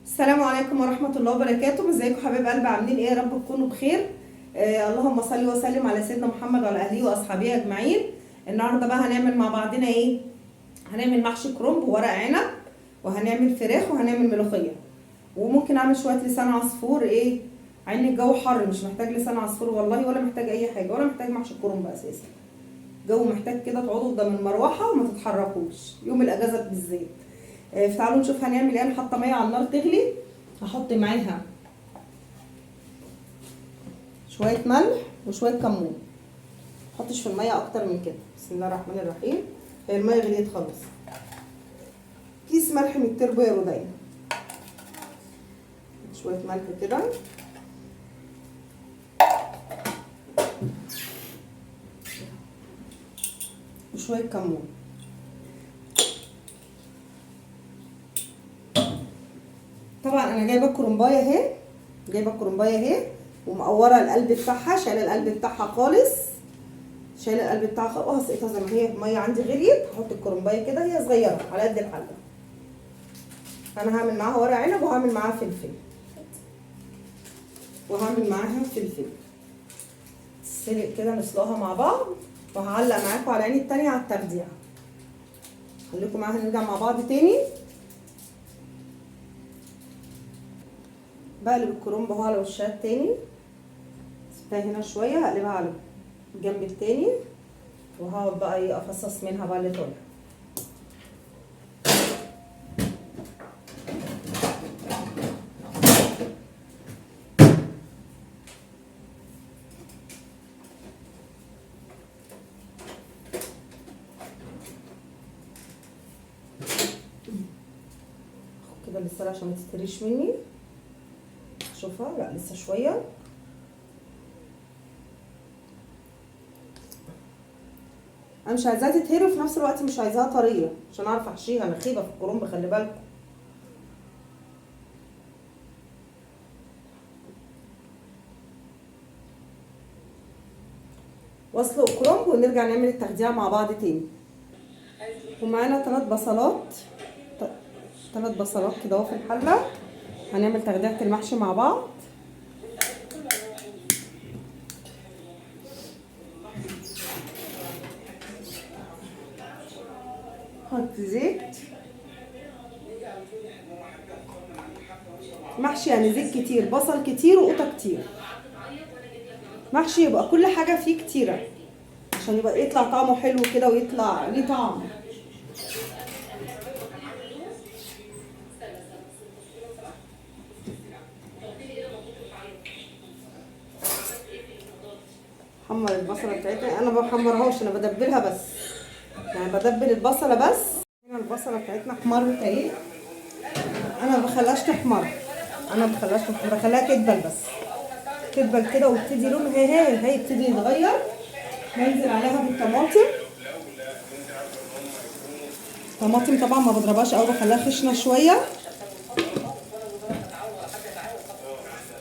السلام عليكم ورحمة الله وبركاته. ازيكم حبايب قلبي؟ عاملين ايه؟ يا رب تكونوا بخير. اللهم صل وسلم على سيدنا محمد وعلى اهله واصحابه اجمعين. النهارده بقى هنعمل مع بعضنا ايه؟ هنعمل محشي كرنب وورق عنب، وهنعمل فراخ، وهنعمل ملوخية، وممكن اعمل شوية لسان عصفور. ايه عين الجو حر، مش محتاج لسان عصفور والله، ولا محتاج اي حاجة، ولا محتاج محشي كرنب اساسا. جو محتاج كده تقعدوا قدام المروحة وما تتحركوش يوم الاجازة بالذات. فتعالوا نشوف هنعمل ايه. انا حاطه ميه على النار تغلي، هحط معاها شويه ملح وشويه كمون. محطش في الميه اكتر من كده. بسم الله الرحمن الرحيم. هي الميه غليت خالص. كيس ملح من التربو يا رودين، شويه ملح كده، وشويه كمون. طبعا انا جايبه الكرنبايه اهي، ومقوره القلب بتاعها، شايله القلب بتاعها خالص، وهسقطها زي ما هي. الميه عندي غليت، هحط الكرنبايه كده، هي صغيره على قد الحله. انا هعمل معاها ورق عنب، وهعمل معاها فلفل، تسلق كده، نسلقها مع بعض، وهعلق معاكم على عيني التانية على التخديع. خليكم معاها، نرجع مع بعض تاني. بقلب الكرنب اهو على وشها التاني، سبتها هنا شويه، هقلبها على الجنب التاني، وهقعد بقى ايه افصص منها بقى اللي طالع. كده لسه عشان ما تستريش مني. شوفها، لا لسه شويه. انا مش عايزاها تتهري، وفي نفس الوقت مش عايزاها طريه عشان اعرف احشيها. انا خيبه في الكرنب، خلي بالكم. واسلق كرنب، ونرجع نعمل التخديعه مع بعض تاني. ومعانا 3 بصلات كده اهو في الحله. هنعمل تخديعه المحشي مع بعض. حط زيت. محشي يعني زيت كتير، بصل كتير، وقوطه كتير. محشي يبقى كل حاجه فيه كتيره عشان يبقى يطلع طعمه حلو كده، ويطلع ليه طعم. حمر البصله بتاعتنا. انا ما بحمرهاش، انا بدبلها بس، يعني بدبل البصله بس. هنا البصله بتاعتنا احمرت اهي. انا ما بخليهاش تحمر، بخليها تدبل بس، تدبل كده، ويبتدي لونها هي يبتدي يتغير. بنزل عليها بالطماطم. طماطم طبعا ما بضربهاش قوي، بخليها خشنه شويه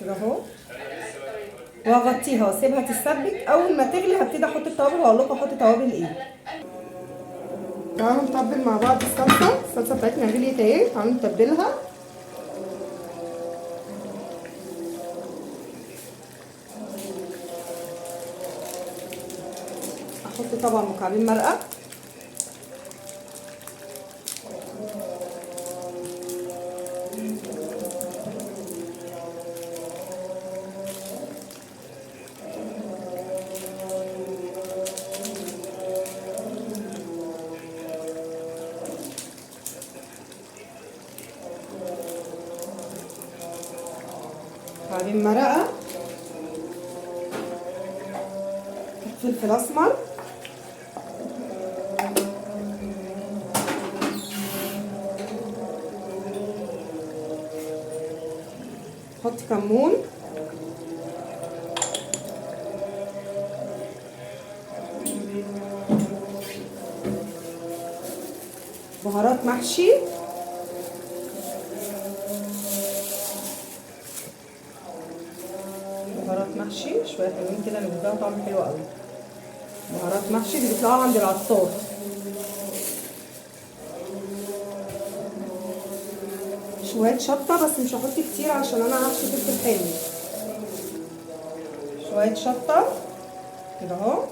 كده اهو، واغطيها واسيبها تتسبك. اول ما تغلي هبتدي احط التوابل، وهقول لكم احط توابل ايه. تعالوا نتبل مع بعض الصلصه بتاعتنا غليت اهي. تعالوا نتبلها. احط طبعا مكعبين مرقه، مكعبين مرقه، فلفل اسمر، حط كمون، بهارات محشي، شويه حلوين كده، اللي بيدوها طعم حلو قوي. بهارات محشي اللي بيطلعوا عند العطار. شويه شطه بس مش هحط كتير عشان انا هحشي فلفل حامي. شويه شطه كده اهو.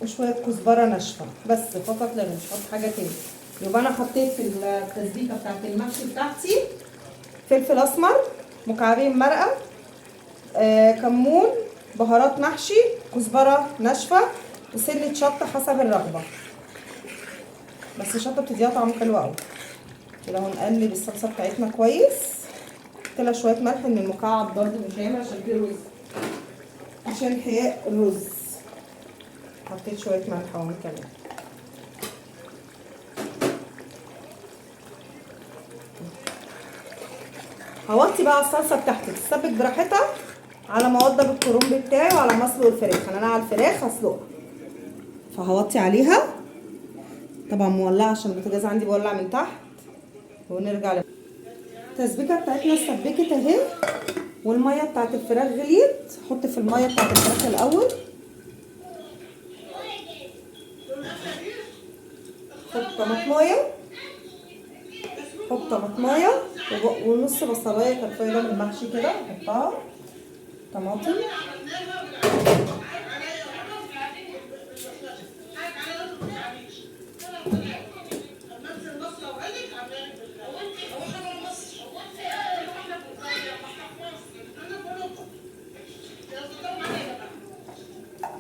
وشويه كزبره ناشفه بس فقط لا غير، مش هحط حاجه تاني. يبقى انا حطيت في التسبيكه بتاعت المحشي بتاعتي فلفل اسمر، مكعبين مرقه، كمون، بهارات محشي، كزبره ناشفه، وسنه شطه حسب الرغبه. بس الشطه بتديها طعم حلو قوي. كده اهو نقلب الصلصه بتاعتنا كويس. حط لها شويه ملح من المكعب برده مش هيعمل عشان كده رز، عشان حياء الرز حطيت شويه ملح اهو كمان. هوطي بقى الصلصه بتاعتي تتسبك براحتها على ما اوضب الكرنب بتاعي وعلى ما اسلق الفراخ. انا على الفراخ هسلقها، فهوطي عليها طبعا مولعه عشان البوتاجاز عندي بولع من تحت. ونرجع التسبيكه بتاعتنا اتسبكت اهي، والميه بتاعت الفراخ غليت. حط في الميه بتاعت الفراخ الاول، حط طماطمايه، حط طماطمايه ونص بصلايه كفايه ده من المحشي كده نحطها طماطم.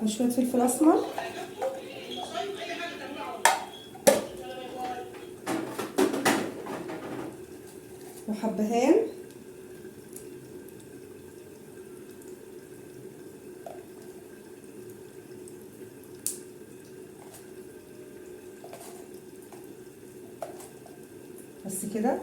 وشويه فلفل اسمر، وحبهان، بس كده.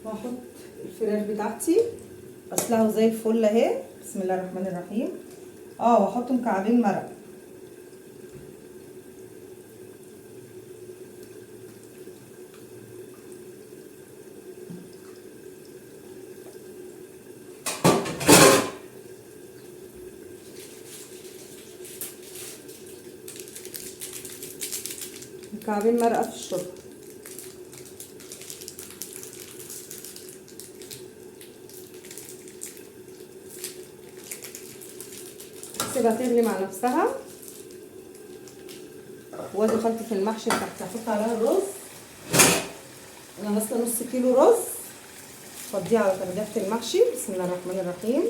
واحط الفراخ بتاعتي غسلها زي الفل اهي. بسم الله الرحمن الرحيم. واحط مكعبين مرق. مكعبين مرقه في الشرب. سيبها تغلي مع نفسها. وادي خلطة المحشي بتاعتي هحط عليها الرز. انا غاسله نص كيلو رز، فضيه على تغديحة المحشي. بسم الله الرحمن الرحيم.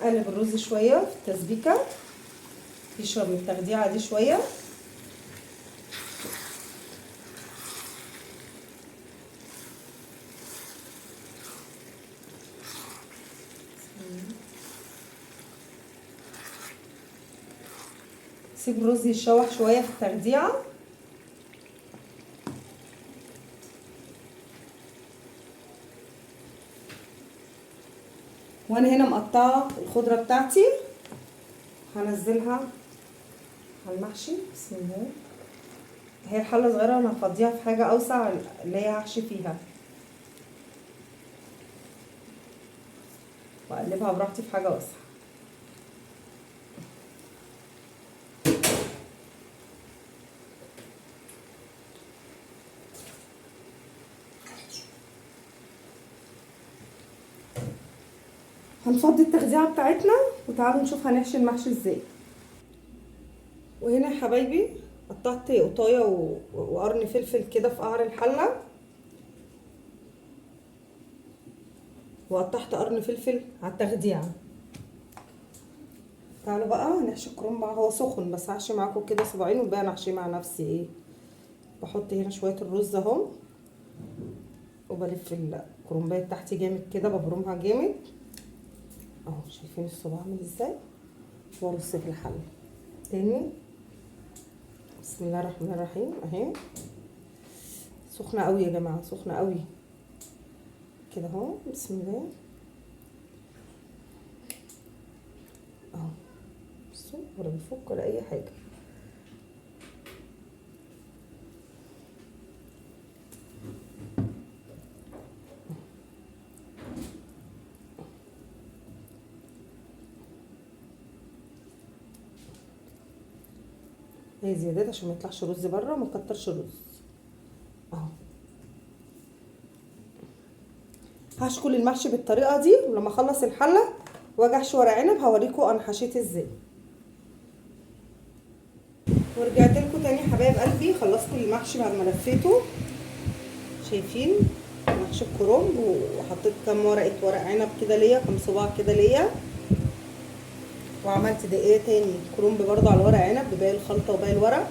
اقلب الرز شويه في التسبيكه يشرب من التخديعه دي شويه. سيب الرز يتشوح شويه في التخديعه. وانا هنا مقطعه الخضره بتاعتي هنزلها على المحشي. بسم الله. هي الحله صغيره وانا هفضيها في حاجه اوسع اللي هي هحشي فيها، واقلبها براحتي في حاجه واسعه. هنفضي التخديعه بتاعتنا وتعالوا نشوف هنحشي المحشي ازاي. وهنا يا حبايبي قطعت قطايه وقرن فلفل كده في قعر الحله، وقطعت قرن فلفل على التخديعه. تعالوا بقى نحشي الكرنب. هو سخن بس هحشي معاكم كده صباعين والباقي انا هحشيه مع نفسي. بحط هنا شويه الرز اهو وبلف الكرنبايه بتاعتي جامد كده، ببرمها جامد اهو. شايفين الصباع عامل ازاي؟ وارص في الحله تاني. بسم الله الرحمن الرحيم اهي. سخنه قوي يا جماعه، سخنه قوي كده اهو. بسم الله اهو. بصوا ولا بيفك ولا اي حاجه. هي زيادات عشان ما يطلعش رز بره وما نكترش رز اهو. هحشي كل المحشي بالطريقه دي، ولما اخلص الحله واجي احشي ورق عنب هوريكم انا حشيت ازاي. ورجعت لكم تاني حبايب قلبي. خلصت المحشي بعد ما لفيته. شايفين محشي الكرنب، وحطيت كام ورق عنب كده ليا، كام صباع كده ليا. وعملت دقيقه تاني كرنب برضو على ورق عنب بباقي الخلطه وباقي الورق.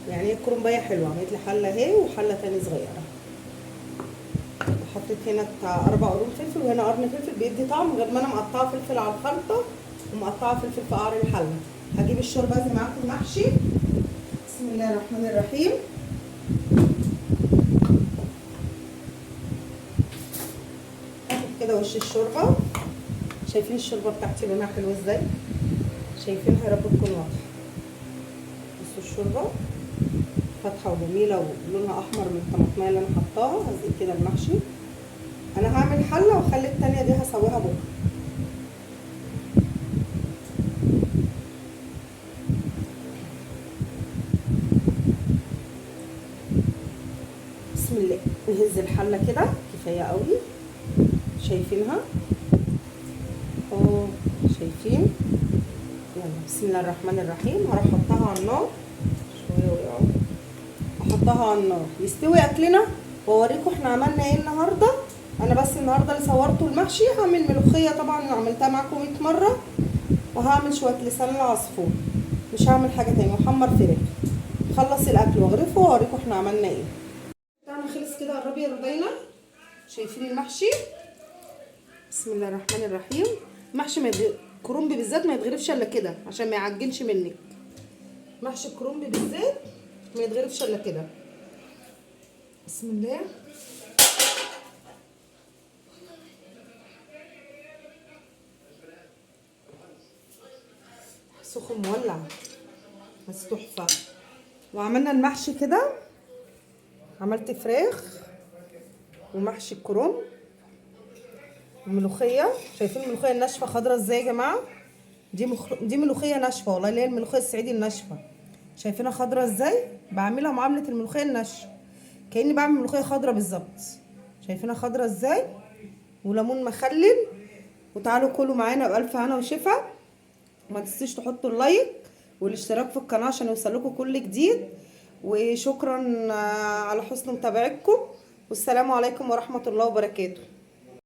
يعني الكرنبايه حلوه. عملت لي حله اهي وحله تاني صغيره. حطيت هنا بتاع 4 قرون فلفل، وهنا قرن فلفل بيدي طعم، غير ما انا مقطعه فلفل على الخلطه ومقطعه فلفل في قعر الحله. هجيب الشوربه زي معاكم المحشي. بسم الله الرحمن الرحيم. هاخد كده وش الشوربه. شايفين الشوربه بتاعتي لونها حلو ازاي؟ شايفينها يا رب تكون واضحه. بصوا الشوربه فاتحه وجميله ولونها احمر من الطماطميه اللي انا حطاها. هزق كده المحشي. انا هعمل حله واخلي التانيه دي هسويها بكره. بسم الله. نهز الحله كده كفايه قوي. شايفينها اهو؟ شايفين؟ يلا بسم الله الرحمن الرحيم. هروح احطها على النار شويه ويقعد. احطها على النار يستوي اكلنا واوريكم احنا عملنا ايه النهارده. انا بس النهارده اللي صورته المحشي. هعمل ملوخيه طبعا عملتها معاكم 100 مره، وهعمل شويه لسان العصفور. مش هعمل حاجه تاني، واحمر فراخ. خلص الاكل واغرفه واوريكم احنا عملنا ايه. بتاعنا خلص كده. قربي يا رضينا. شايفين المحشي؟ بسم الله الرحمن الرحيم. محشي كرنب بالذات ما يتغرفش الا كده عشان ما يعجنش منك. محشي الكرنب بالذات ما يتغرفش الا كده. بسم الله. سخن مولع بس تحفه. وعملنا المحشي كده. عملت فراخ ومحشي الكرنب وملوخيه. شايفين الملوخيه الناشفه خضرا ازاي يا جماعه؟ دي ملوخيه ناشفه والله، اللي هي الملوخيه الصعيدي الناشفه. شايفينها خضرا ازاي؟ بعملها معامله الملوخيه الناشفه، كاني بعمل ملوخيه خضرا بالظبط. شايفينها خضرا ازاي؟ وليمون مخلل. وتعالوا كلوا معانا بألف هنا وشفا. وما تنسوش تحطوا اللايك والاشتراك في القناه عشان يوصلكوا كل جديد. وشكرا على حسن متابعتكم، والسلام عليكم ورحمه الله وبركاته.